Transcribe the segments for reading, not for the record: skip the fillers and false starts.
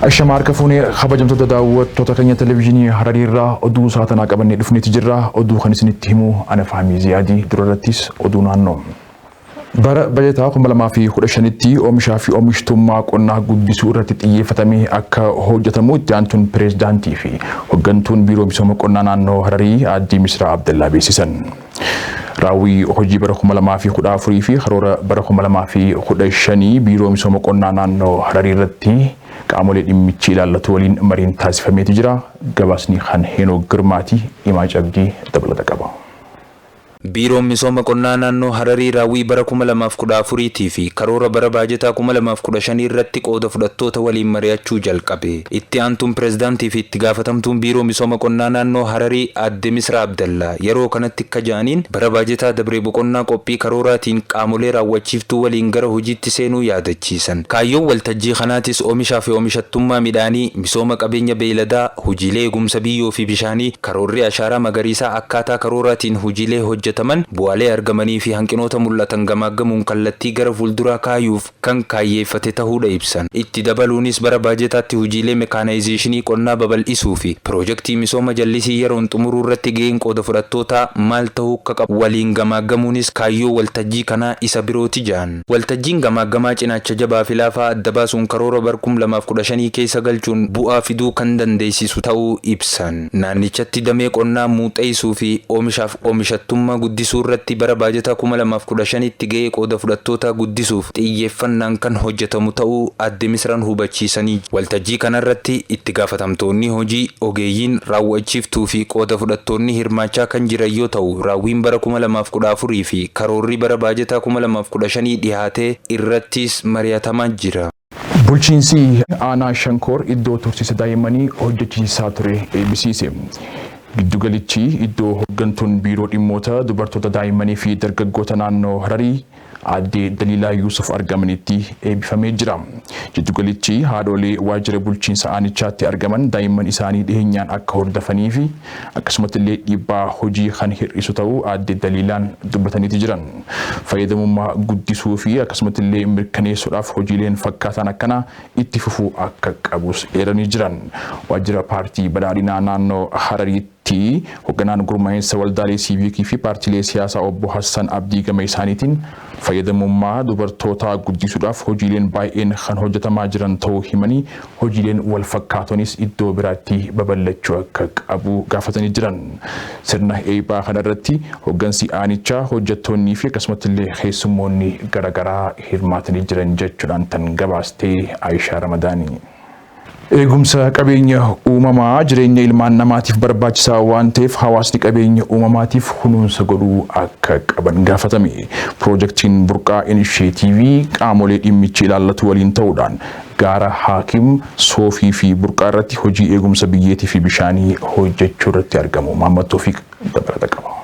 الشمار كفوني خبجم تداوت توتكني تلفزيوني حريرة أدو ساعتنا قبل ندفني تجرا أدو خنسني تهمو أنا فهمي زيادي درورتيس أدو نانو bara bajataa kuma lamaa fi kudha shanitti oomishaa fi oomishtummaa qonnaa guddisuu irratti xiyyeeffatamee akka hojjetamu itti aantuun pireezidaantii fi hooggantuun biiroo misooma qonnaa naannoo Hararii Aadde Misraa Abdallaa beeksisan. Raawwii hojii bara 2014 fi karoora bara 2015 biiroo misooma qonnaa naannoo Hararii irratti qaamolee dhimmichi ilaallatu waliin mariin taasifameeti jira. Gabaasni kan Heenoo Girmaati Imaa Cabdii dabalata qaba. Biiroo misooma qonnaa naannoo Hararii raawwii bara 2014 fi karoora bara baajataa 2015 irratti qooda fudhattoota waliin mari'achuu jalqabe. Itti aantuun pireezidaantii fi itti gaafatamtuun biiroo misooma qonnaa naannoo Hararii Aadde Misraa Abdallaa yeroo kanatti akka jaaniin bara baajataa dabree boqonnaa qophii karooraatiin qaamolee raawwachiiftuu waliin gara hojiitti seenuu yaadachiisan. Kaayyoon waltajjii kanaatis oomishaa fi oomishattummaa midhaanii, misooma qabeenya beeyladaa, hojiilee eegumsa biyyoo fi bishaanii, karoorri ashaaraa magariisaa akkaataa karooraatiin hojiilee hojjetaman bu'aalee argamanii fi hanqinoota mul'atan gamaaggamuun kallattii gara fuulduraa kaayuuf kan kaayyeeffate ta'uudha ibsan. Itti dabaluunis bara baajetaatti hojiilee meekaanaayizeeshinii qonnaa babal'isuu fi piroojeektii misooma jallisii yeroon xumuruu irratti gaheen qooda fudhattootaa maal ta'uu akka qabu waliin gamaaggamuunis kaayyoo waltajjii kanaa isa birooti jaan. Waltajjiin gamaaggamaa cinaacha jabaa fi laafaa adda baasuun karoora bara 2015 keessa galchuun bu'aa fiduu kan dandeessisu ta'uu ibsan. Naannichatti damee qonnaa muuxeessuu fi oomishaaf oomishattummaa guddisuu irratti bara baajataa 2015 tti gahee qooda fudhattoota guddisuuf xiyyeeffannaan kan hojjetamu ta'uu Aadde Misraan hubachiisanii. Waltajjii kanarratti itti gaafatamtoonni hojii, ogeeyyiin, raawwachiiftuu fi qooda fudhattoonni hirmaachaa kan jiran yoo ta'u, raawwiin bara 2014 fi karoorri bara baajataa 2015 dhiyaatee irrattis mari'atamaa jira. Bulchiinsi aanaa Shankoor iddoo tursiisa daa'immanii hojjechiisaa ture eebbisiise. Giddugalichi iddoo hooggantuun biiroo dhimmoota dubartoota daa'immanii fi dargaggoota naannoo Hararii Aadde Daliilaa Yuusuf argamanitti eebbifamee jira. Giddugalichi haadholee waajjira bulchiinsa aanichaatti argaman daa'imman isaanii dhiheenyaan akka hordofanii fi akkasumas illee dhiibbaa hojii kan hir'isu ta'uu Aadde Daliilaan dubbataniiti jiran. Fayyadamummaa guddisuu fi akkasumas illee mirkaneessuudhaaf hojiileen fakkaatan akkanaa itti fufuu akka qabus eeranii jiran. Waajjira paartii badhaadhinaa naannoo Harariitti hoogganaan gurmaa'insa waldaalee siivikii fi paartiilee siyaasaa obbo Hassan Abdii gama isaaniitiin fayyadamummaa dubartootaa guddisuudhaaf hojiileen baay'een kan hojjetamaa jiran ta'uu himanii hojiileen wal fakkaatonis iddoo biraatti babal'achuu akka qabu gaafatanii jiran. Sirna eebbaa kanarratti hooggansi aanichaa, hojjettoonnii fi akkasumas illee keessummoonni garaagaraa hirmaatanii jiran jechuudhaan tan gabaastee Aayishaa Ramadaanii. Eegumsa qabeenya uumamaa jireenya ilmaan namaatiif barbaachisaa waan ta'eef hawaasni qabeenya uumamaatiif kunuunsa godhuu akka qaban gaafatame. Piroojeektiin burqaa inisheetiivii qaamolee dhimmichi ilaallatu waliin ta'uudhaan gaara Haakim, Soofii fi burqaa irratti hojii eegumsa biyyeetii fi bishaanii hojjechuu irratti argamu. Maamad Toofiq dabalata qaba.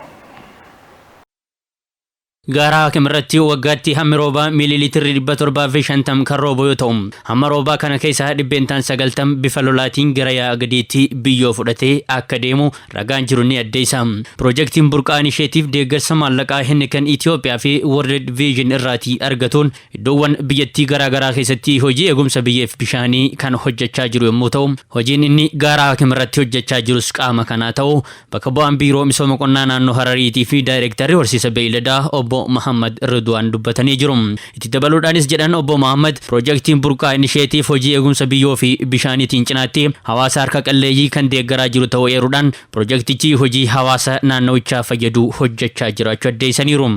Gaara Haakim irratti waggaatti hammi roobaa miiliilitirri 750 kan roobu yoo ta'u, hamma roobaa kana keessa 90 bifa lolaatiin gara yaa'a gadiitti biyyoo fudhatee akka deemu ragaan jiru ni addeessa. Piroojeektiin burqaa inisheetiif deeggarsa maallaqaa inni kan Itoophiyaa fi World Vision irraatii argatuun iddoowwan biyyattii garaagaraa keessatti hojii eegumsa biyyeef bishaanii kan hojjechaa jiru yommuu ta'u, hojiin inni gaara Haakim irratti hojjechaa jirus qaama kanaa ta'u bakka bu'aan biiroo misooma qonnaa naannoo Harariitii fi daayirektarri horsiisa beeyladaa obbo Muhammad Ridwaan dubbatanii jiru. Itti dabaluudhaanis jedhan obbo Muhammad piroojeektiin burqaa inisheetiif hojii eegumsa biyyoo fi bishaaniitiin cinaatti hawaasa harka qalleeyyii kan deeggaraa jiru ta'uu eeruudhaan piroojeektichi hojii hawaasa naannawichaa fayyadu hojjechaa jiraachuu addeessaniiru.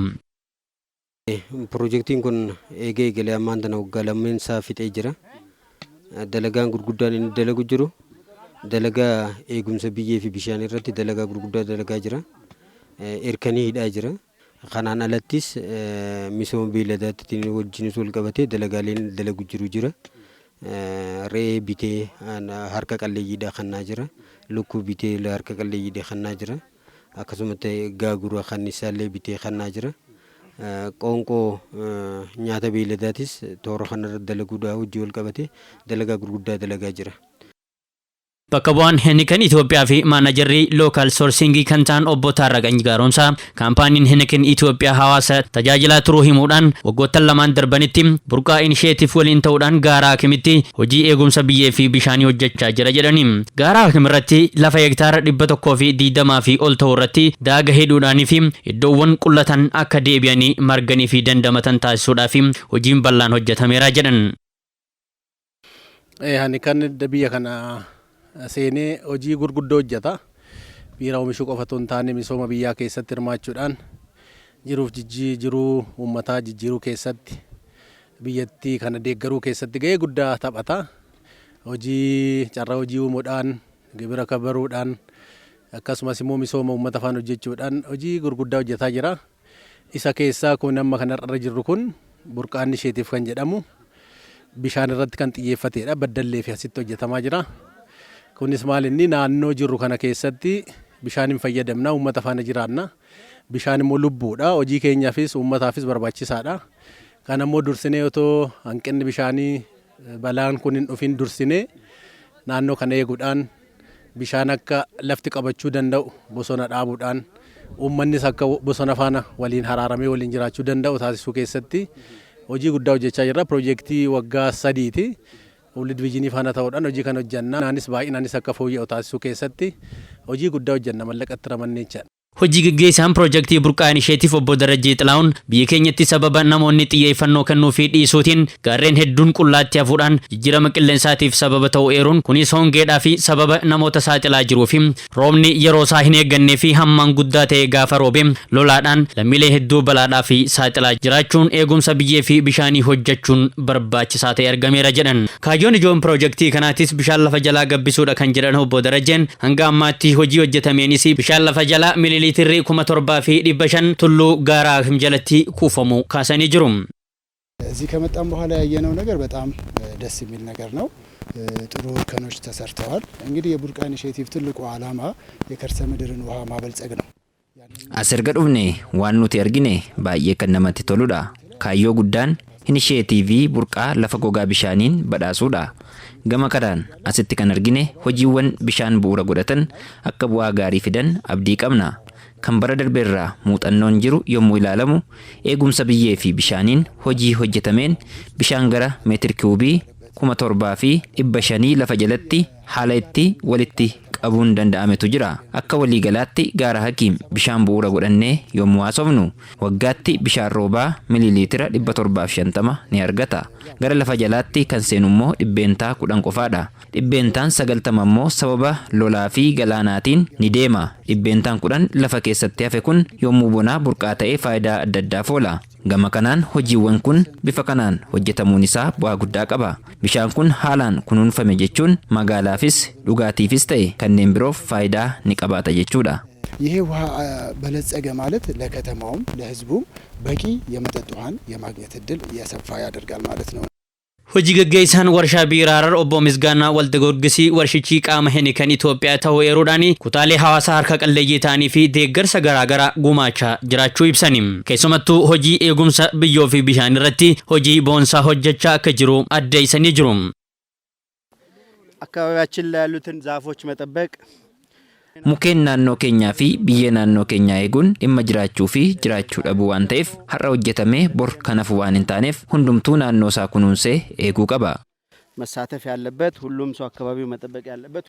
Piroojeektiin kun eegalee ammaan tana waggaa lameensaa fixee jira. Dalagaan gurguddaan inni dalagu jiru dalagaa eegumsa biyyee fi bishaan irratti dalagaa gurguddaa dalagaa jira. Erkanii hidhaa jira. Kanaan alattis misooma beeyladaatti wajjinis wal qabatee dalagaaleen dalagu jira. Re'ee bitee harka qalleeyyiidhaa kannaa jira. Lukkuu bitee harka qalleeyyiidhaa kannaa jira. Akkasumas gaagura kannisaallee bitee kannaa jira. Qoonqoo nyaata beeyladaatis toora kanarra dalaguudhaa hojii wal qabatee dalagaa gurguddaa dalagaa jira. Bakka bu'aan Heineken Itoophiyaa fi maanajarrii lookaal soorsiingii kan ta'an obbo Taarraqany Gaaromsaa kaampaaniin Heineken Itoophiyaa hawaasa tajaajilaa turuu himuudhaan waggoottan lamaan darbanitti burqaa inisheetiif waliin ta'uudhaan Gaaraa Hakimitti hojii eegumsa biyyee fi bishaanii hojjechaa jira jedhani. Gaaraa Hakim irratti lafa hektaara 120 fi ol ta'u irratti daaga hedduudhaanii fi iddoowwan qullatan akka deebi'anii marganii fi dandamatan taasisuudhaaf hojiin bal'aan hojjetameera jedhan. Heineken biyya kana seenee hojii gurguddoo hojjeta. Biira oomishuu qofa otoo hin taane misooma biyyaa keessatti hirmaachuudhaan jiruuf jiruu uummataa jijjiiruu keessatti biyyattii kana deeggaruu keessatti gahee guddaa taphata. Carraa hojii uumuudhaan gibira kabaruudhaan akkasumas immoo misooma uummata faana hojjechuudhaan hojii gurguddaa hojjetaa jira. Isa keessaa kun amma kanarra jirru kun burqaa inisheetiif kan jedhamu bishaan irratti kan xiyyeeffatedha. Baddallee fi asitti hojjetamaa jira. Kunis maal inni naannoo jirru kana keessatti bishaan hin fayyadamna, uummata faana jiraanna. Bishaan immoo lubbuudha. Hojii keenyaafis uummataafis barbaachisaadha. Kan ammoo dursinee otoo hanqinni bishaanii balaan kun hin dhufin dursinee naannoo kana eeguudhaan bishaan akka lafti qabachuu danda'u bosona dhaabuudhaan uummannis akka bosona faana waliin haraaramee waliin jiraachuu danda'u taasisuu keessatti hojii guddaa hojjechaa jirra. Piroojeektii waggaa 3ti. Walitti viijinii faana ta'uudhaan hojii kan hojjenna. Naanis baay'inaanis akka fooyya'u taasisuu keessatti hojii guddaa hojjenna mallaqatti ramannee jechaadha. Hojii gaggeessaan piroojeektii burqaa inisheetiif obbo Darajjee Xilaa'uun biyya keenyatti sababa namoonni xiyyeeffannoo kennuu fi dhiisuutiin gaarreen hedduun qullaatti hafuudhaan jijjiirama qilleensaatiif sababa ta'uu eeruun kunis hongeedhaa fi sababa namoota saaxilaa jiruu fi roobni yeroo isaa hin eeggannee fi hammaan guddaa ta'e gaafa roobe lolaadhaan lammiilee hedduu balaadhaa fi saaxilaa jiraachuun eegumsa biyyee fi bishaanii hojjechuun barbaachisaa ta'e argameera jedhan. Kaayyoon ijoon piroojeektii kanaatis bishaan lafa jalaa gabbisuudha kan jedhan obbo Darajjeen hanga ammaatti hojii hojjetameenis bishaan lafa jalaa liitirii 7,500 tulluu Gaaraa Hakim jalatti kuufamu kaasanii jiru. እዚህ ከመጣም በኋላ ያየነው ነገር በጣም ደስ የሚል ነገር ነው። ጥሩ እርከኖች ተሰርተዋል። እንግዲህ የቡርቃ ኢኒሼቲቭ ትልቁ ዓላማ የከርሰ ምድርን ውሃ ማበልጸግ ነው። Asirga dhufne waan nuti argine baay'ee kan namatti toludha. Kaayyoo guddaan inisheetiivii burqaa lafa gogaa bishaaniin badhaasuudha. Gama kanaan asitti kan argine hojiiwwan bishaan bu'uura godhatan akka bu'aa gaarii fidan abdii qabna. Kan bara darbeerraa muuxannoon jiru yommuu ilaalamu eegumsa biyyee fi bishaaniin hojii hojjetameen bishaan gara meetir kiubii 7,500 lafa jalatti haala itti walitti qabuun danda'ametu jira. Akka waliigalaatti Gaaraa Hakim bishaan bu'uura godhannee yommuu haasofnu waggaatti bishaan roobaa miliiliitira 750 ni argata. Gara lafa jalaatti kan seenu immoo dhibbeentaa 10 qofaadha. Dhibbeentaan 90 immoo sababa lolaa fi galaanaatiin ni deema. Dhibbeentaan 10 lafa keessatti hafe kun yommuu bonaa burqaa ta'ee faayidaa adda addaaf oola. Gama kanaan hojiiwwan kun bifa kanaan hojjetamuun isaa bu'aa guddaa qaba. Bishaan kun haalaan kunuunfame jechuun magaalaafis dhugaatiifis ta'e kanneen biroof faayidaa ni qabaata jechuudha. ይሄ ውሃ በለጸገ ማለት ለከተማውም ለሕዝቡም በቂ የመጠጥ ውሃን የማግኘት እድል እየሰፋ ያደርጋል ማለት ነው። Hojii gaggeessaan warshaa biiraa Harar obbo Misgaanaa Waldagorgisii warshichi qaama Heineken Itoophiyaa ta'uu eeruudhaan kutaalee hawaasaa harka qalleeyyii ta'anii fi deeggarsa garaagaraa gumaachaa jiraachuu ibsani. Keessumattuu hojii eegumsa biyyoo fi bishaan irratti hojii boonsaa hojjechaa akka jiru addeessanii jiru. አካባቢያችን ላይ ያሉትን ዛፎች መጠበቅ Mukkeen naannoo keenyaa fi biyyee naannoo keenyaa eeguun dhimma jiraachuu fi jiraachuu dhabuu waan ta'eef har'a hojjetamee bor kan hafu waan hin taaneef hundumtuu naannoo isaa kunuunsee eeguu qaba. መሳተፍ ያለበት ሁሉም ሰው አካባቢው መጠበቅ ያለበት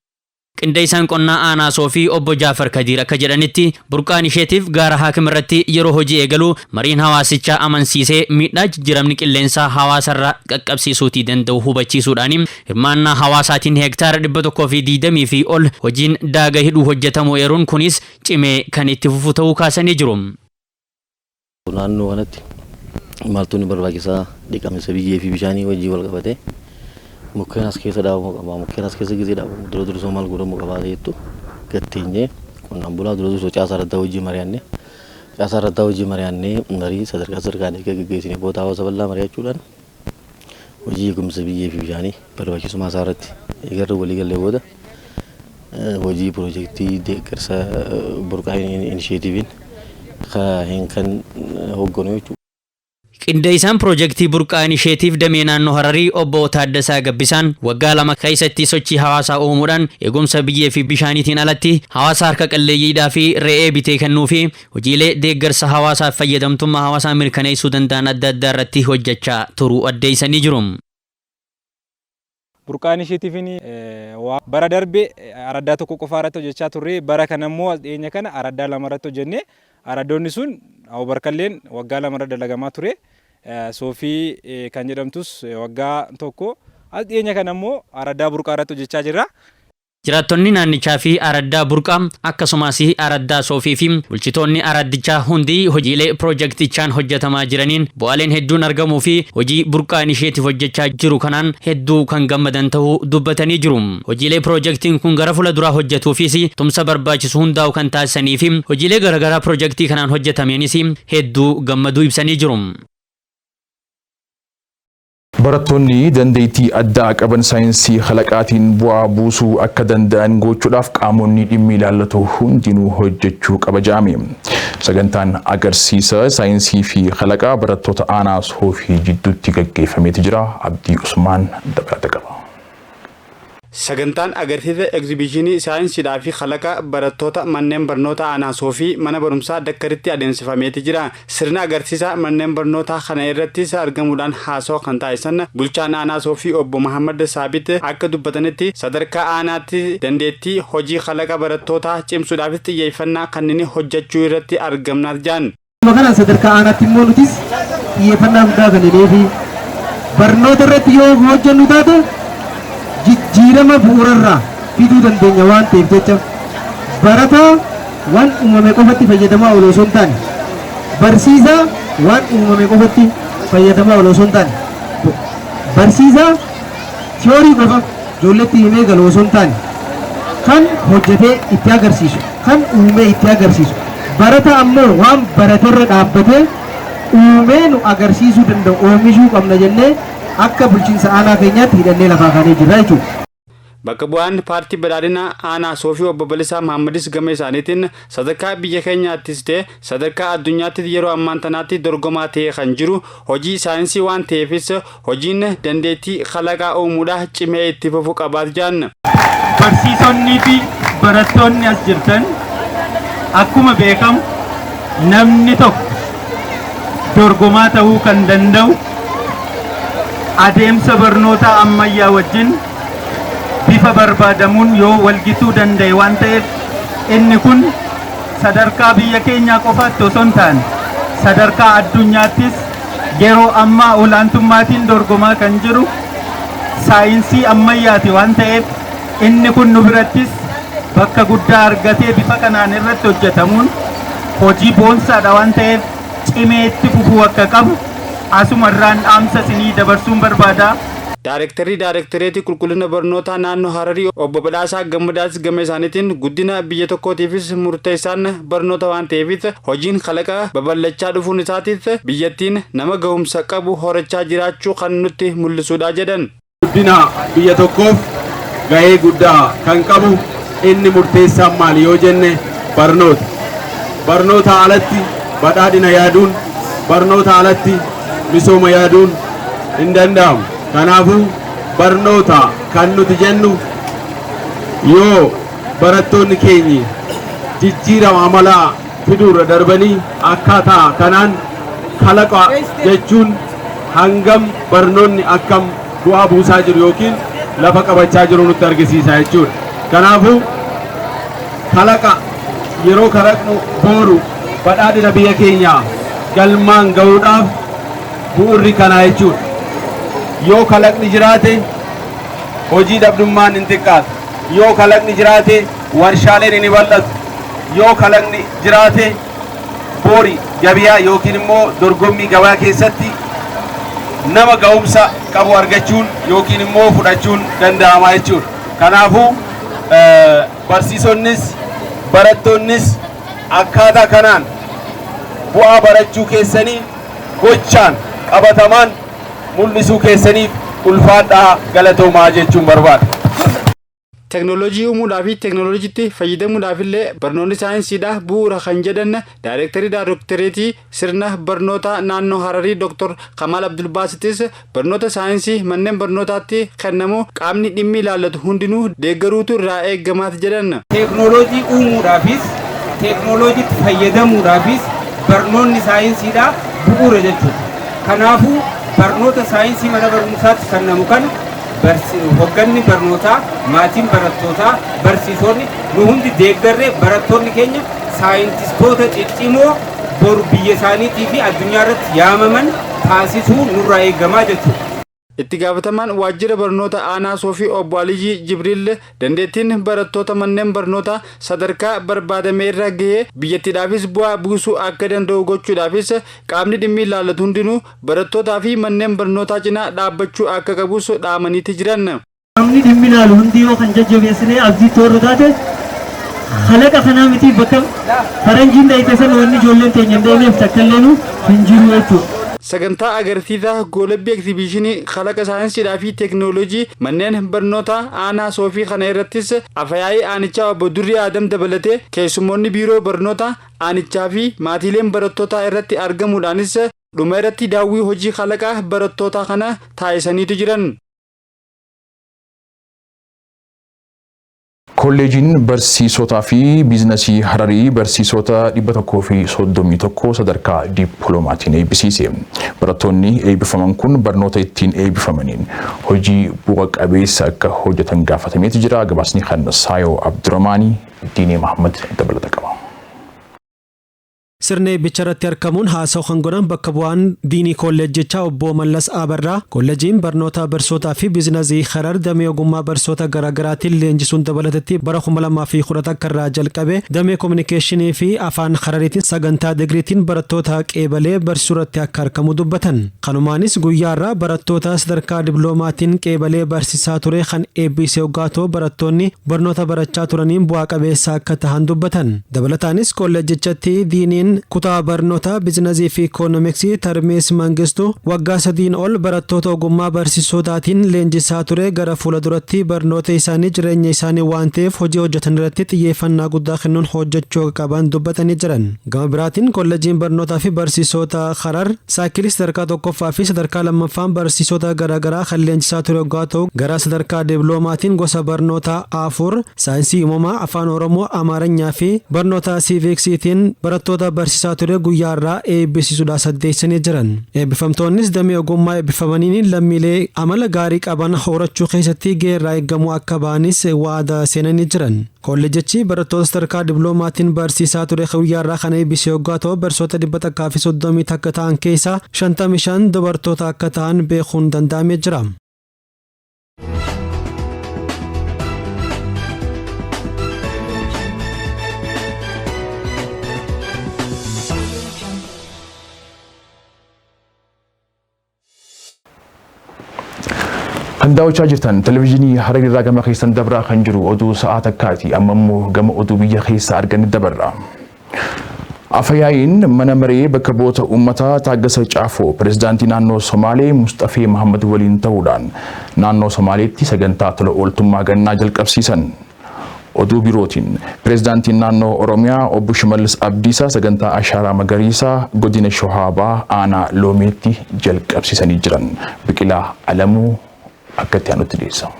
Qindeessaan qonnaa aanaa Soofii obbo Jaafar Kadiir akka jedhanitti burqaan isheetiif Gaaraa Hakim irratti yeroo hojii eegalu mariin hawaasichaa amansiisee miidhaa jijjiiramni qilleensaa hawaasarraa qaqqabsiisuutii danda'u hubachiisuudhaan hirmaannaa hawaasaatiin hektaara 120 fi ol hojiin daaga hidhuu hojjetamu eeruun kunis cimee kan itti fufu ta'uu kaasanii jiru. Naannoo kanatti maaltoonni barbaachisaa dhiqamsa biyyee fi bishaanii wajjin wal qabate mukkeen as keessa dhaabamuu qaba. Mukkeen as keessa gisee dhaabamu dura dursoo maal godhamuu qaba jettu gatteenyee qonnaan bulaa dura dursoo caasaa irratti hojii mari'annee marii sadarkaa gaggeessinee booda hawaasa bal'aa mari'achuudhaan hojii eegumsa biyyee fi bishaanii barbaachisummaa isaa irratti eegarra walii gallee booda hojii piroojeektii deeggarsa burqaa inisheetiiviin kan hoogganu jechuudha. Qindeessaan piroojeektii burqaa inisheetiif damee naannoo Hararii obbo Taaddasaa Gabbisaan waggaa lama keessatti sochii hawaasaa uumuudhaan eegumsa biyyee fi bishaaniitiin alatti hawaasa harka qalleeyyiidhaa fi re'ee bitee kennuu fi hojiilee deeggarsa hawaasaaf fayyadamtummaa hawaasaa mirkaneessuu danda'an adda addaa irratti hojjechaa turuu addeessanii jiru. Burqaan isheetiifin bara darbe araddaa tokko qofa irratti hojjechaa turre bara kana immoo dhiyeenya kana araddaa lama irratti hojjenne araddoonni sun barkalleen waggaa lama irra dalagamaa ture soofii kan jedhamtus waggaa tokko dhiyeenya kana immoo araddaa burqaa irratti hojjechaa jirra. Jiraattonni naannichaa fi araddaa burqaa akkasumas araddaa soofii fi bulchitoonni araddichaa hundi hojiilee piroojeektichaan hojjetamaa jiraniin bu'aaleen hedduun argamuu fi hojii burqaa inisheetiif hojjechaa jiru kanaan hedduu kan gammadan ta'uu dubbatanii jiru. Hojiilee piroojeektiin kun gara fuulduraa hojjetuufis tumsa barbaachisu hundaa'u kan taasisanii fi hojiilee garaagaraa piroojeektii kanaan hojjetameenis hedduu gammaduu ibsanii jiru. Barattoonni dandeettii addaa qaban saayinsii kalaqaatiin bu'aa buusuu akka danda'an gochuudhaaf qaamonni dhimmi ilaallatu hundinuu hojjechuu qaba jedhame. Sagantaan agarsiisa saayinsii fi kalaqaa barattoota aanaa soofii jidduutti gaggeeffameeti jira. Abdii Usmaan dabalata qaba. Sagantaan agarsiisa egzibishinii saayinsiidhaa fi kalaqa barattoota manneen barnoota aanaa soofii mana barumsaa Dakkaritti adeemsifameeti jira. Sirna agarsiisa manneen barnootaa kana irrattis argamuudhaan haasawaa kan taasisan bulchaan aanaa soofii obbo Muhammad Saabit akka dubbatanitti sadarkaa aanaatti dandeettii hojii kalaqa barattootaa cimsuudhaafis xiyyeeffannaa kanneen hojjechuu irratti argamnaa jiran. Kana sadarkaa aanaatti immoo nutis xiyyeeffannaa guddaa kennee fi barnoota irratti yoo hojjennu taate jijjiirama bu'uurarraa fiduu dandeenya waan ta'eef jecha barataa waan uumame qofatti fayyadamaa osoo hin taane barsiisaa waan uumame qofatti fayyadamaa osoo hin taane barsiisaa tiyoorii qofa ijoolleetti himee galu osoo hin taane kan hojjetee itti agarsiisu kan uumee itti agarsiisu barataa ammoo waan baraterra dhaabbatee uumee nu agarsiisuu danda'u oomishuu qabna jennee akka bulchiinsa aanaa keenyaatti hidhannee lafaa kaanee jirra jechuudha. Bakka bu'aan paartii badhaadhinaa aanaa soofii obbo Balisaa Mahammadis gama isaaniitiin sadarkaa biyya keenyaattis ta'e sadarkaa addunyaatti yeroo ammaan tanaatti dorgomaa ta'ee kan jiru hojii saayinsii waan ta'eefis hojiin dandeettii kalaqaa uumuudhaa cimee itti fufuu qabaat jedhan. Barsiisonnii fi barattoonni as jirtan akkuma beekamu namni tokko dorgomaa ta'uu kan danda'u adeemsa barnoota ammayyaa wajjin bifa barbaadamuun yoo walgituu danda'e waan ta'eef inni kun sadarkaa biyya keenyaa qofaatti osoo hin taane sadarkaa addunyaattis yeroo ammaa olaantummaatiin dorgomaa kan jiru saayinsii ammayyaati waan ta'eef inni kun nu birattis bakka guddaa argatee bifa kanaan irratti hojjetamuun hojii boonsaadha waan ta'eef cimee itti fufuu akka qabu asumarraan dhaamsa isinii dabarsuun barbaada. Daarektereetii qulqullina barnootaa naannoo Hararii obbo Badhaasaa Gammadaas gama isaaniitiin guddina biyya tokkootiifis murteessaan barnoota waan ta'eefis hojiin kalaqa babal'achaa dhufuun isaatiif biyyattiin nama gahumsa qabu horachaa jiraachuu kan nutti mul'isuudha jedhan. Guddina biyya tokkoof gahee guddaa kan qabu inni murteessaan maali yoo jenne barnoota. Barnoota alatti badhaadhina yaaduun barnoota alatti misooma yaaduun hin danda'amu. Kanaafuu barnoota kan nuti jennu yoo barattoonni keenya jijjiirama amalaa fiduurra darbanii akkaataa kanaan kalaqa jechuun hangam barnoonni akkam bu'aa buusaa jiru yookiin lafa qabachaa jiru nutti argisiisa jechuudha. Kanaafuu kalaqa yeroo kalaqnu booru badhaadhina biyya keenyaa galmaan ga'uudhaaf bu'urri kanaa jechuudha. Yoo kalaqni jiraate hojii dhabdummaan hin xiqqaatu. Yoo kalaqni jiraate warshaaleen ni bal'atu. Yoo kalaqni jiraate boori gabiyaa yookiin immoo dorgommii gabaa keessatti nama ga'umsa qabu argachuun yookiin immoo fudhachuun danda'ama jechuudha. Kanaafuu barsiisonnis barattoonnis akkaataa kanaan bu'aa barachuu keessanii gochaan qabatamaan mul'isuu keessaniif ulfaadhaa galatoomaa jechuun barbaada. teknoolojii uumuudhaa fi teknoolojiitti fayyadamuudhaaf illee barnoonni saayinsiidha bu'uura kan jedhan daayirektarii daayiroktereetii sirna barnoota naannoo Hararii Dr. Kamal Abdulbaasitis barnoota saayinsii manneen barnootaatti kennamu qaamni dhimmi ilaallatu hundinuu deeggaruutu irraa eeggamaati jedhan. Teknoolojii uumuudhaafis teknoolojiitti fayyadamuudhaafis barnoonni saayinsiidha bu'uura jechuudha. Kanaafuu barnoota saayinsii mana barumsaatti kennamu kan hogganni barnootaa maatiin barattootaa barsiisonni nu hundi deeggarree barattoonni keenya saayintistoota ciccimoo boru biyya isaaniitii fi addunyaa irratti yaamaman taasisuu nurraa eeggamaa jechuudha. Itti gaafatamaan waajjira barnoota aanaa Soofii Obbo Aliyyi Jibriil dandeettiin barattoota manneen barnoota sadarkaa barbaadame irra gahee biyyattiidhaafis bu'aa buusuu akka danda'u gochuudhaafis qaamni dhimmi ilaallatu hundinuu barattootaa fi manneen barnootaa cinaa dhaabbachuu akka qabus dhaamaniiti jiran. Qaamni dhimmi ilaalu hundi yoo kan jajjabeessinee abdii toorru taate halaqa kanaa miti bakka faranjiin dhayite sana wanni ijoolleen teenya hin deemeef takka illee hin jiru jechuudha. Sagantaa agarsiisa goolabbii egzibiishinii kalaqa saayinsiidhaa fi teknoolojii manneen barnoota aanaa Soofii kana irrattis afyaa'ii aanichaa obbo Durrii Adam dabalatee keessummoonni biiroo barnoota aanichaa fi maatiileen barattootaa irratti argamuudhaanis dhuma irratti daawwii hojii kalaqa barattootaa kana taasisaniitu jiran. Kolleejiin barsiisotaa fi biizinasii Hararii barsiisota 131 sadarkaa dippiloomatiin eebbisiise. Barattoonni eebbifaman kun barnoota ittiin eebbifamaniin hojii bu'a qabeessa akka hojjetan gaafatameeti jira. Gabaasni kan Saayoo Abdurrahmaanii Diinee Mahammad dabalata qaba. Sirna eebbicha irratti argamuun haasa'u kan godhan bakka bu'aan diinii kolleejjichaa obbo Mallas Abarraa kolleejiin barnoota barsiisotaa fi biizinasii Harar damee ogummaa barsiisota garaagaraatiin leenjisuun dabalatatti bara 2010 akka irraa jalqabe damee kominikeeshinii fi afaan Harariitiin sagantaa digriitiin barattoota qeebalee barsiisuu irratti akka argamu dubbatan. Kanumaanis guyyaa irraa barattoota sadarkaa diploomaatiin qeebalee barsiisaa ture kan eebbisee hoggaatoo barattoonni barnoota barachaa turaniin bu'aa qabeessa akka tahan dubbatan. Dabalataanis kolleejichatti diiniin kutaa barnoota biizinasii fi ikoonomiksii Tarmees Mangistuu waggaa 3 ol barattoota ogummaa barsiisotaatiin leenjisaa ture gara fuula duratti barnoota isaanii jireenya isaanii waan ta'eef hojii hojjetan irratti xiyyeeffannaa guddaa kennuun hojjechuu qaban dubbatanii jiran. Gama biraatiin kolleejiin barnootaa fi barsiisota Harar saayikilii sadarkaa 1ffaa fi sadarkaa 2ffaan barsiisota garaagaraa kan leenjisaa ture waggaa ta'u gara sadarkaa dippiloomatiin gosa barnoota 4 saayinsii uumamaa afaan Oromoo Amaarinyaa fi barnoota siiviksiitiin barattoota barsiisaa ture guyyaa irraa eebbisiisuudhaan saddeessanii jiran. Eebbifamtoonnis damee ogummaa eebbifamaniin lammiilee amala gaarii qaban horachuu keessatti gahee eeggamu akka ba'anis waada seenanii jiran. Kolleejichi barattoota sadarkaa dippiloomaatiin barsiisaa ture guyyaa irraa kan eebbisee waggaa ta'u barsiisota 130 akka ta'an keessaa 55 dubartoota akka ta'an beekuun danda'amee jira. Kan daawwachaa jirtan televezyiinii Hararii irraa gama keessan dabraa kan jiru oduu sa'aa takkaati amma immoo gama oduu biyya keessa arganni dabarra. Afyaa'iin mana maree bakka bu'oota uummataa Taaggasa Caafoo pirezidaantii naannoo Somaalee Mustafee Mahammad waliin ta'uudhaan naannoo Somaaleetti sagantaa tola ooltummaa gannaa jalqabsiisan. Oduu birootiin pirezidaantiin naannoo Oromiyaa obbo Shimallis Abdiisaa sagantaa ashaaraa magariisaa godina Shohaabaa aanaa Loomeetti jalqabsiisanii jiran. Biqilaa Alamuu akka itti aanutti dhiyeessa.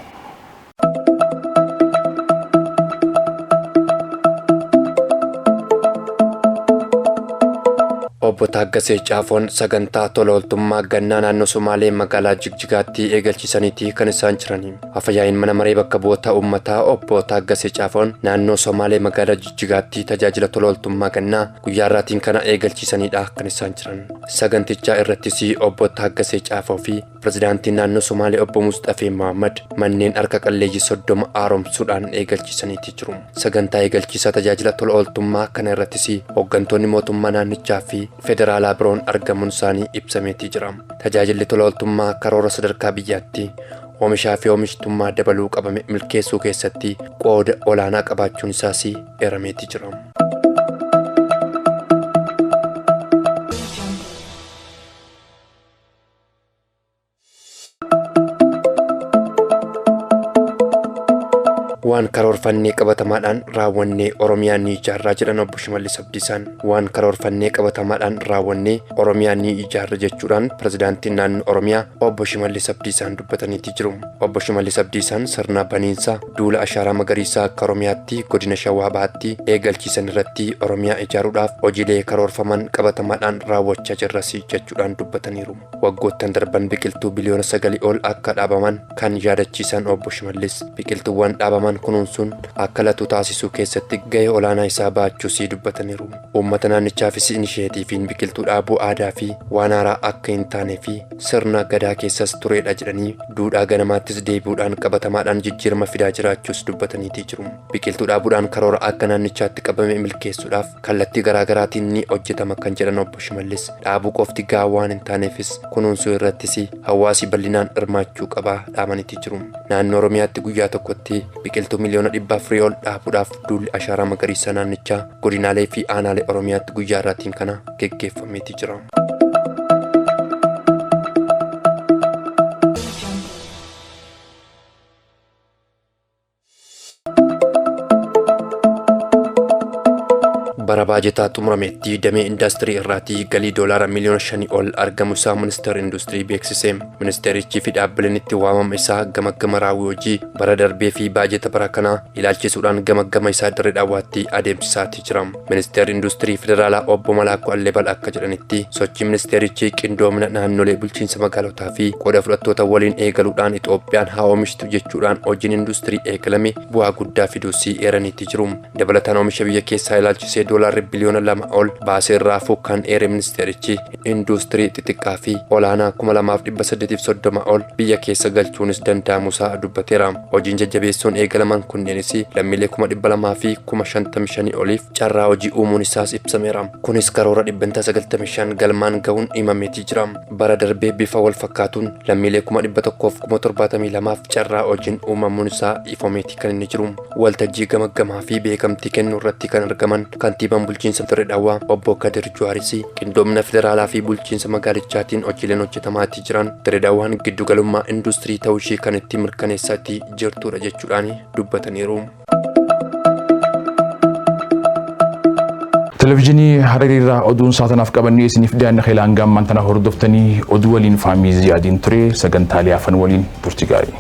Obbo Taaggasee Caafoon sagantaa tola ooltummaa gannaa naannoo Somaalee magaalaa Jigjigaatti eegalchiisaniiti kan isaan jirani. Afyaa'iin mana maree bakka bu'oota uummataa obbo Taaggasee Caafoon naannoo Somaalee magaalaa Jigjigaatti tajaajila tola ooltummaa gannaa guyyaa irraatiin kana eegalchiisanidha kan isaan jiran. Sagantichaa irrattis obbo Taaggasee Caafoo fi pirezidaantiin naannoo Somaalee obbo Mustafee Mahammad manneen harka qalleeyyii 30 haaromsuudhaan eegalchiisaniiti jiru. Sagantaa eegalchiisa tajaajila tola ooltummaa kana irrattis hooggantoonni mootummaa naannichaa fi federaalaa biroon argamuun isaanii ibsameetii jira. Tajaajilli tola ooltummaa karoora sadarkaa biyyaatti oomishaa fi oomishtummaa dabaluu qabame milkeessuu keessatti qooda olaanaa qabaachuun isaas eerameetii jira. waan karoorfannee qabatamaadhaan raawwannee Oromiyaa ni ijaarraa jedhan obbo Shimallis Abdiisaan. Waan karoorfannee qabatamaadhaan raawwannee Oromiyaa ni ijaarra jechuudhaan pirezidaantiin naannoo Oromiyaa obbo Shimallis Abdiisaan dubbataniiti jiru. Obbo Shimallis Abdiisaan sirna baniinsa duula ashaaraa magariisaa akka Oromiyaatti godina Shawaa Bahaatti eegalchiisan irratti Oromiyaa ijaaruudhaaf hojiilee karoorfaman qabatamaadhaan raawwachaa jirrasi jechuudhaan dubbataniiru. Waggoottan darban biqiltuu biliyoona 9 ol akka dhaabaman kan yaadachiisan obbo Shimallis biqiltuuwwan dhaabaman kunuunsuun akka latu taasisuu keessatti gahee olaanaa isaa baachuusii dubbataniiru. Uummata naannichaafis inisheetiifiin biqiltuu dhaabuu aadaa fi waan haaraa akka hin taanee fi sirna gadaa keessas tureedha jedhanii duudhaa ganamaattis deebi'uudhaan qabatamaadhaan jijjiirama fidaa jiraachuus dubbataniitii jiru. Biqiltuu dhaabuudhaan karoora akka naannichaatti qabame milkeessuudhaaf kallattii garaagaraatiin ni hojjetama kan jedhan obbo Shimallis dhaabuu qofti gahaa waan hin taaneefis kunuunsuu irrattis hawaasi bal'inaan hirmaachuu qabaa dhaamaniitii jiru. Naannoo Oromiyaatti guyyaa tokkotti biqiltuu miliyoona 400 ol dhaabuudhaaf duulli ashaaraa magariisaa naannichaa godinaalee fi aanaalee Oromiyaatti guyyaa irraatiin kana geggeeffameetii jira. bara baajetaa xumurametti damee indaastirii irraatii galii doolaara miliyoona 5 ol argamu isaa ministeerri industirii beeksise. Ministeerichi fi dhaabbileen itti waamama isaa gamaggama raawwii hojii bara darbee fi baajeta bara kanaa ilaalchisuudhaan gamaggama isaa dirree dhawaatti adeemsisaatii jira. Ministeerri industirii federaalaa obbo Malaakoo Allebal akka jedhanitti sochii ministeerichi qindoomina naannolee bulchiinsa magaalotaa fi qooda fudhattoota waliin eegaluudhaan Itoophiyaan haa oomishtu jechuudhaan hojiin industirii eegalame bu'aa guddaa fiduusii eeraniitii jiru. Dabalataan oomisha biyya keessaa ilaalchisee doolaarri biliyoona 2 ol baasee irraa kan eere ministeerichi industirii xixiqqaa fi olaanaa 2830 ol biyya keessa galchuunis danda'amuusaa dubbateera. Hojiin jajjabeessuun eegalaman kunneenis lammiilee 200,000 fi 55,000 oliif carraa hojii uumuun isaas ibsameera. Kunis karoora 95 galmaan gahuun himameetii jira. Bara darbee bifa wal fakkaatuun lammiilee 172,072f carraa hojiin uumamuun isaa ifameetii kan inni jiru. Waltajjii gamaggamaa fi beekamtii kennuu irratti kan argaman kantiibaan bulchiinsa dirree dhawaa obbo Kadir Juhaaris qindoomina federaalaa fi bulchiinsa magaalichaatiin hojiileen hojjetamaatii jiran dirree dhawaan giddugalummaa industirii ta'uu ishee kan itti mirkaneessaatii jirtudha jechuudhaan dubbataniiru. Televizyinii Harariirraa oduun saatanaaf qabannee isiniif dhiyaanne keelaan gaamman tana hordoftanii oduu waliin faamii ziyaadiin ture sagantaalee afan waliin turtii gaarii.